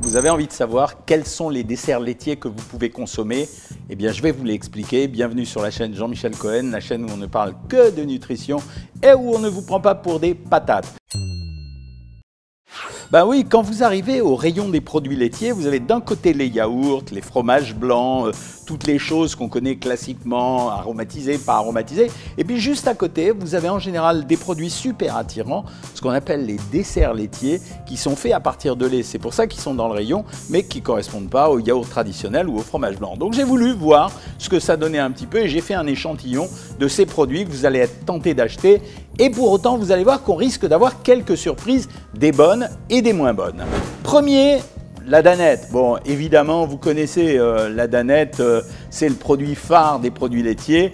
Vous avez envie de savoir quels sont les desserts laitiers que vous pouvez consommer? Eh bien, je vais vous l'expliquer. Bienvenue sur la chaîne Jean-Michel Cohen, la chaîne où on ne parle que de nutrition et où on ne vous prend pas pour des patates. Ben oui, quand vous arrivez au rayon des produits laitiers, vous avez d'un côté les yaourts, les fromages blancs, toutes les choses qu'on connaît classiquement, aromatisées, pas aromatisées. Et puis juste à côté, vous avez en général des produits super attirants, ce qu'on appelle les desserts laitiers, qui sont faits à partir de lait. C'est pour ça qu'ils sont dans le rayon, mais qui ne correspondent pas aux yaourts traditionnels ou au fromage blanc. Donc j'ai voulu voir ce que ça donnait un petit peu et j'ai fait un échantillon de ces produits que vous allez être tenté d'acheter. Et pour autant, vous allez voir qu'on risque d'avoir quelques surprises, des bonnes et des moins bonnes. Premier, la danette. Bon, évidemment, vous connaissez la danette, c'est le produit phare des produits laitiers.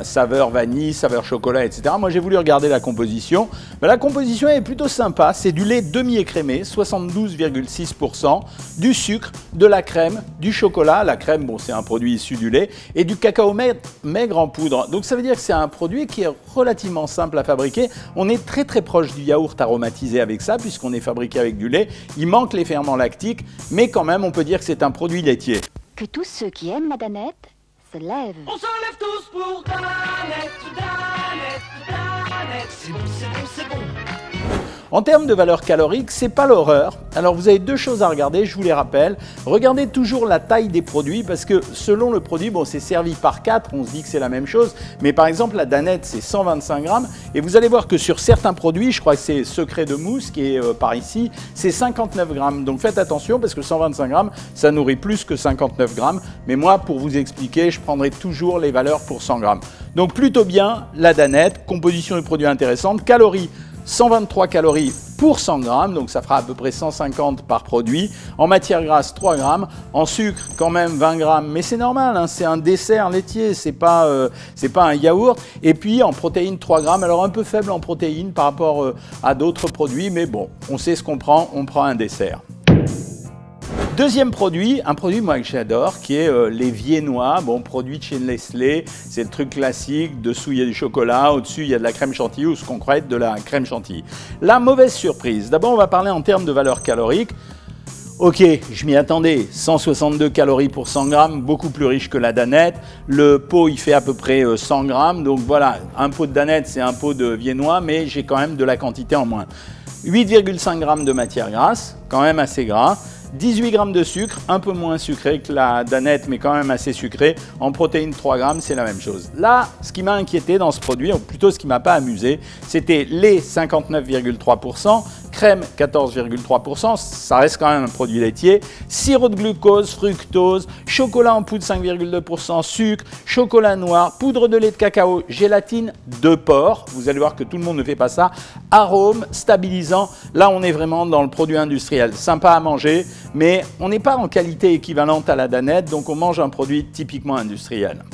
Saveur vanille, saveur chocolat, etc. Moi, j'ai voulu regarder la composition. Ben, la composition est plutôt sympa. C'est du lait demi-écrémé, 72,6%, du sucre, de la crème, du chocolat. La crème, bon, c'est un produit issu du lait, et du cacao maigre en poudre. Donc, ça veut dire que c'est un produit qui est relativement simple à fabriquer. On est très très proche du yaourt aromatisé avec ça, puisqu'on est fabriqué avec du lait. Il manque les ferments lactiques, mais quand même, on peut dire que c'est un produit laitier. Que tous ceux qui aiment la danette se lèvent. On se lève tous pour Danette, Danette, Danette. C'est bon, c'est bon, c'est bon. En termes de valeur calorique, c'est pas l'horreur. Alors vous avez deux choses à regarder, je vous les rappelle. Regardez toujours la taille des produits parce que selon le produit, bon, c'est servi par 4, on se dit que c'est la même chose. Mais par exemple, la danette, c'est 125 grammes. Et vous allez voir que sur certains produits, je crois que c'est Secret de Mousse qui est par ici, c'est 59 grammes. Donc faites attention parce que 125 grammes, ça nourrit plus que 59 grammes. Mais moi, pour vous expliquer, je prendrai toujours les valeurs pour 100 grammes. Donc plutôt bien la danette, composition du produit intéressante, calories. 123 calories pour 100 grammes, donc ça fera à peu près 150 par produit. En matière grasse, 3 grammes. En sucre, quand même 20 grammes, mais c'est normal, hein, c'est un dessert laitier, c'est pas un yaourt. Et puis en protéines, 3 grammes, alors un peu faible en protéines par rapport à d'autres produits, mais bon, on sait ce qu'on prend, on prend un dessert. Deuxième produit, un produit moi que j'adore, qui est les viennois, bon, produit de chez Nestlé, c'est le truc classique, dessous il y a du chocolat, au-dessus il y a de la crème chantilly ou ce qu'on croit être de la crème chantilly. La mauvaise surprise, d'abord on va parler en termes de valeur calorique. Ok, je m'y attendais, 162 calories pour 100 grammes, beaucoup plus riche que la danette. Le pot, il fait à peu près 100 grammes, donc voilà, un pot de danette, c'est un pot de viennois, mais j'ai quand même de la quantité en moins. 8,5 grammes de matière grasse, quand même assez gras. 18 grammes de sucre, un peu moins sucré que la danette, mais quand même assez sucré. En protéines, 3 grammes, c'est la même chose. Là, ce qui m'a inquiété dans ce produit, ou plutôt ce qui ne m'a pas amusé, c'était lait 59,3%, crème 14,3%, ça reste quand même un produit laitier, sirop de glucose, fructose, chocolat en poudre 5,2%, sucre, chocolat noir, poudre de lait de cacao, gélatine de porc, vous allez voir que tout le monde ne fait pas ça, arôme, stabilisant, là on est vraiment dans le produit industriel, sympa à manger, mais on n'est pas en qualité équivalente à la danette, donc on mange un produit typiquement industriel.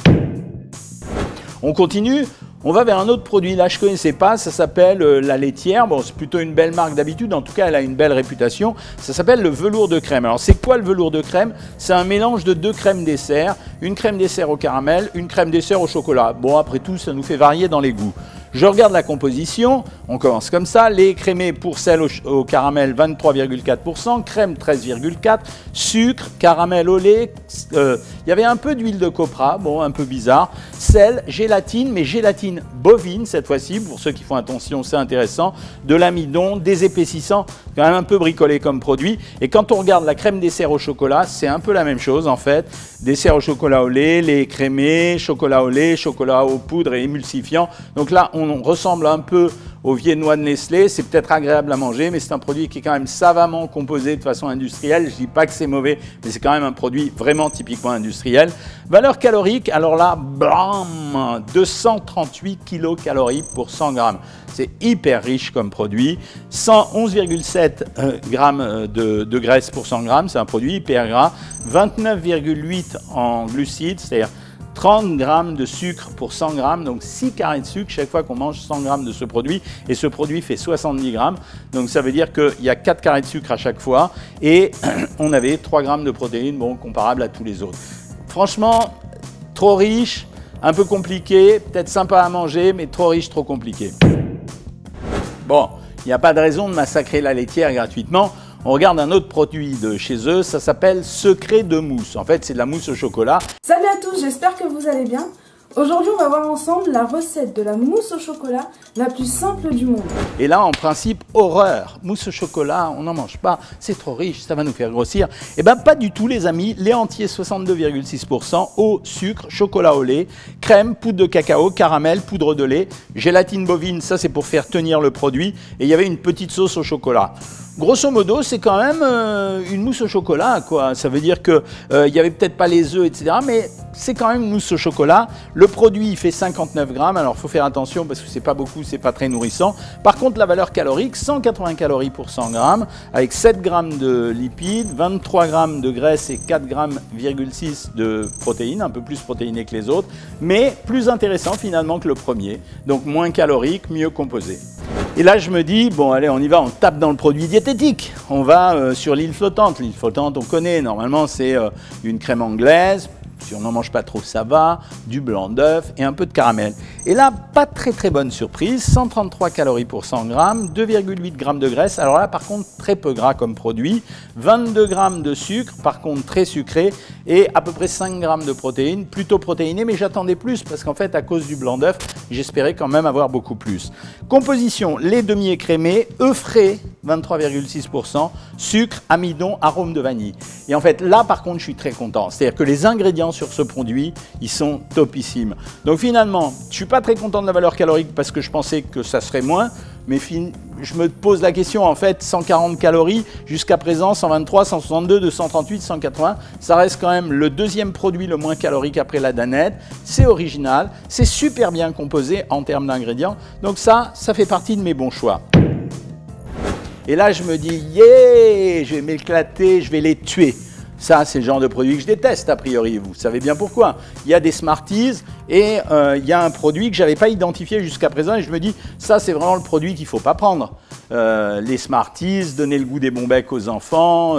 On continue. On va vers un autre produit, là je ne connaissais pas, ça s'appelle la laitière, bon c'est plutôt une belle marque d'habitude, en tout cas elle a une belle réputation, ça s'appelle le velours de crème. Alors c'est quoi le velours de crème? C'est un mélange de deux crèmes dessert, une crème dessert au caramel, une crème dessert au chocolat. Bon après tout ça nous fait varier dans les goûts. Je regarde la composition, on commence comme ça, lait écrémé pour sel au caramel 23,4%, crème 13,4%, sucre, caramel au lait, il y avait un peu d'huile de copra, bon un peu bizarre, sel, gélatine, mais gélatine bovine cette fois-ci, pour ceux qui font attention c'est intéressant, de l'amidon, des épaississants, quand même un peu bricolé comme produit. Et quand on regarde la crème dessert au chocolat, c'est un peu la même chose en fait, dessert au chocolat au lait, lait écrémé, chocolat au lait, chocolat aux poudres et émulsifiant. Donc là on ressemble un peu aux viennois de Nestlé, c'est peut-être agréable à manger, mais c'est un produit qui est quand même savamment composé de façon industrielle. Je ne dis pas que c'est mauvais, mais c'est quand même un produit vraiment typiquement industriel. Valeur calorique, alors là, blam, 238 kilocalories pour 100 grammes. C'est hyper riche comme produit. 111,7 grammes de graisse pour 100 grammes, c'est un produit hyper gras. 29,8 en glucides, c'est-à-dire 30 grammes de sucre pour 100 grammes, donc 6 carrés de sucre chaque fois qu'on mange 100 grammes de ce produit. Et ce produit fait 70 grammes, donc ça veut dire qu'il y a 4 carrés de sucre à chaque fois. Et on avait 3 grammes de protéines, bon, comparable à tous les autres. Franchement, trop riche, un peu compliqué, peut-être sympa à manger, mais trop riche, trop compliqué. Bon, il n'y a pas de raison de massacrer la laitière gratuitement. On regarde un autre produit de chez eux, ça s'appelle Secret de mousse. En fait, c'est de la mousse au chocolat. Salut à tous, j'espère que vous allez bien. Aujourd'hui, on va voir ensemble la recette de la mousse au chocolat la plus simple du monde. Et là, en principe, horreur. Mousse au chocolat, on n'en mange pas, c'est trop riche, ça va nous faire grossir. Eh bien, pas du tout, les amis. Lait entier 62,6%, eau, sucre, chocolat au lait, crème, poudre de cacao, caramel, poudre de lait, gélatine bovine, ça c'est pour faire tenir le produit. Et il y avait une petite sauce au chocolat. Grosso modo, c'est quand même une mousse au chocolat, quoi. Ça veut dire qu'il n'y avait peut-être pas les œufs, etc. Mais c'est quand même une mousse au chocolat. Le produit, il fait 59 grammes. Alors, il faut faire attention parce que c'est pas beaucoup, c'est pas très nourrissant. Par contre, la valeur calorique, 180 calories pour 100 grammes, avec 7 grammes de lipides, 23 grammes de graisse et 4,6 grammes de protéines, un peu plus protéiné que les autres, mais plus intéressant finalement que le premier. Donc, moins calorique, mieux composé. Et là, je me dis, bon, allez, on y va, on tape dans le produit diététique. On va sur l'île flottante. L'île flottante, on connaît, normalement, c'est une crème anglaise. Si on n'en mange pas trop, ça va. Du blanc d'œuf et un peu de caramel. Et là, pas très bonne surprise. 133 calories pour 100 grammes, 2,8 grammes de graisse. Alors là, par contre, très peu gras comme produit. 22 grammes de sucre, par contre, très sucré. Et à peu près 5 grammes de protéines, plutôt protéinées. Mais j'attendais plus parce qu'en fait, à cause du blanc d'œuf, j'espérais quand même avoir beaucoup plus. Composition, lait demi-écrémé, œufs frais, 23,6%, sucre, amidon, arôme de vanille. Et en fait, là, par contre, je suis très content. C'est-à-dire que les ingrédients sur ce produit, ils sont topissimes. Donc finalement, je ne suis pas très content de la valeur calorique parce que je pensais que ça serait moins, mais je me pose la question, en fait, 140 calories, jusqu'à présent, 123, 162, 238, 180, ça reste quand même le deuxième produit le moins calorique après la danette. C'est original, c'est super bien composé en termes d'ingrédients, donc ça fait partie de mes bons choix. Et là, je me dis, yeah, je vais m'éclater, je vais les tuer. Ça, c'est le genre de produit que je déteste, a priori. Vous savez bien pourquoi. Il y a des Smarties et il y a un produit que je n'avais pas identifié jusqu'à présent. Et je me dis, ça, c'est vraiment le produit qu'il ne faut pas prendre. Les Smarties, donner le goût des bons becs aux enfants,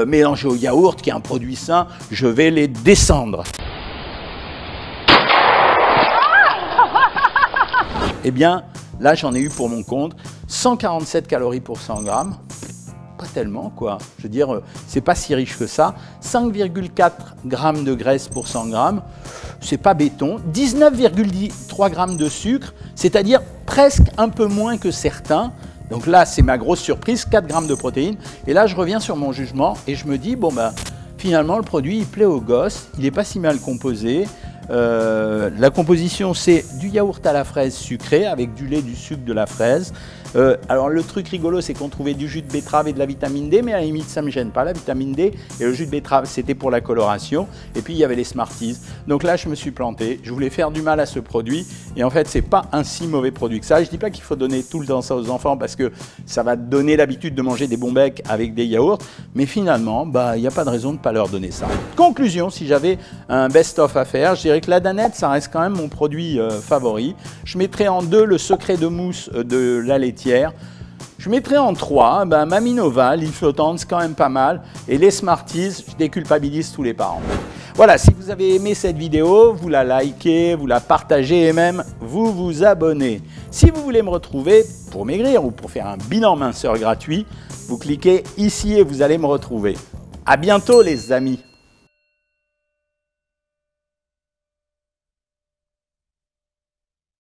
mélanger au yaourt, qui est un produit sain, je vais les descendre. Eh bien, là, j'en ai eu pour mon compte 147 calories pour 100 grammes. Pas tellement, quoi. Je veux dire, c'est pas si riche que ça. 5,4 grammes de graisse pour 100 grammes, c'est pas béton. 19,3 grammes de sucre, c'est-à-dire presque un peu moins que certains. Donc là, c'est ma grosse surprise, 4 grammes de protéines. Et là, je reviens sur mon jugement et je me dis, bon, ben, finalement, le produit, il plaît aux gosses, il n'est pas si mal composé. La composition, c'est du yaourt à la fraise sucré avec du lait, du sucre, de la fraise. Alors le truc rigolo, c'est qu'on trouvait du jus de betterave et de la vitamine D, mais à la limite, ça ne me gêne pas, la vitamine D. Et le jus de betterave, c'était pour la coloration. Et puis, il y avait les Smarties. Donc là, je me suis planté. Je voulais faire du mal à ce produit. Et en fait, ce n'est pas un si mauvais produit que ça. Je ne dis pas qu'il faut donner tout le temps ça aux enfants parce que ça va donner l'habitude de manger des bons becs avec des yaourts. Mais finalement, bah, il n'y a pas de raison de ne pas leur donner ça. Conclusion, si j'avais un best-of à faire, je dirais que la danette, ça reste quand même mon produit favori. Je mettrais en 2 le secret de mousse de la laitière. Je mettrais en 3 Maminova, l'île flottante, c'est quand même pas mal. Et les Smarties, je déculpabilise tous les parents. Voilà, si vous avez aimé cette vidéo, vous la likez, vous la partagez et même vous vous abonnez. Si vous voulez me retrouver pour maigrir ou pour faire un bilan minceur gratuit, vous cliquez ici et vous allez me retrouver. À bientôt les amis.